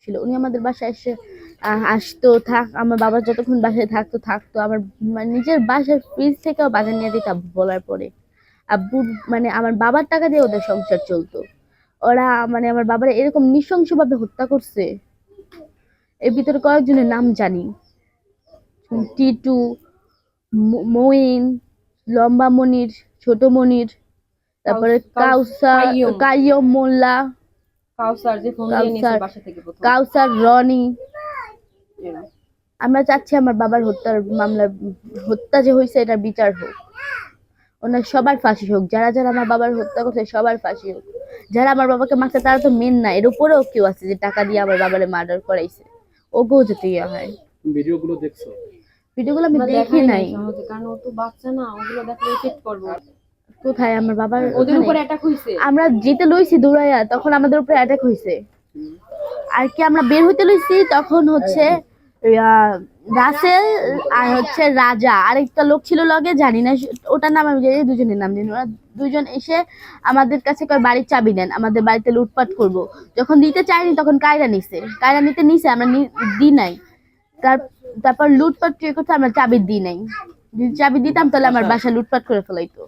ছিল, উনি আমাদের বাসায় এসে আসতো, আমার বাবা যতক্ষণ বাসায় থাকতো আমার নিজের বাসার ফ্রিজ থেকেও বাজার নিয়ে দিত আব্বু বলার পরে। আব্বু আমার বাবার টাকা দিয়ে ওদের সংসার চলতো। ওরা আমার বাবার এরকম নৃশংসভাবে হত্যা করছে, এর ভিতরে কয়েকজনের নাম জানি। টিটু, মঈন, লম্বা মনির, ছোট মনির, তারপরে কাউসার, কাইয়ুম মোল্লা, কাউসার, রনি। আমরা চাচ্ছি আমার বাবার হত্যা যে হয়েছে এটার বিচার হোক, ওনার সবার ফাঁসি হোক, যারা যারা আমার বাবার হত্যা করছে সবার ফাঁসি হোক। যারা আমার বাবাকে মারছে তারা তো মেন না, এর উপরেও কেউ আছে যে টাকা দিয়ে আমার বাবারে মার্ডার করাইছে, ওকেও যেতে ইয়া হয়। ভিডিওগুলো দেখছো? ভিডিওগুলো আমি দেখি নাই, কারণ ও তো বাচ্চা না, ওগুলো দেখলে এফেক্ট করবে। কোথায় আমার বাবার ওদের উপরে অ্যাটাক হইছে, আমরা যেতে লইছি দৌড়াইয়া, তখন আমাদের উপরে অ্যাটাক হইছে। আর কি আমরা বের হইতে লইছি তখন হচ্ছে রাসেল আর হচ্ছে রাজা, আরেকটা লোক ছিল লগে, জানি না ওটার নাম আমি জানি, দুজনের নাম জানি। ওরা দুজন এসে আমাদের কাছে বাড়ির চাবি নেন, আমাদের বাড়িতে লুটপাট করব। যখন দিতে চাইনি তখন কায়রা নিতে নিছে, আমরা দিই নাই। তারপর লুটপাট করতে আমরা চাবি দিই নাই, যদি চাবি দিতাম তাহলে আমার বাসা লুটপাট করে ফেলাইতো।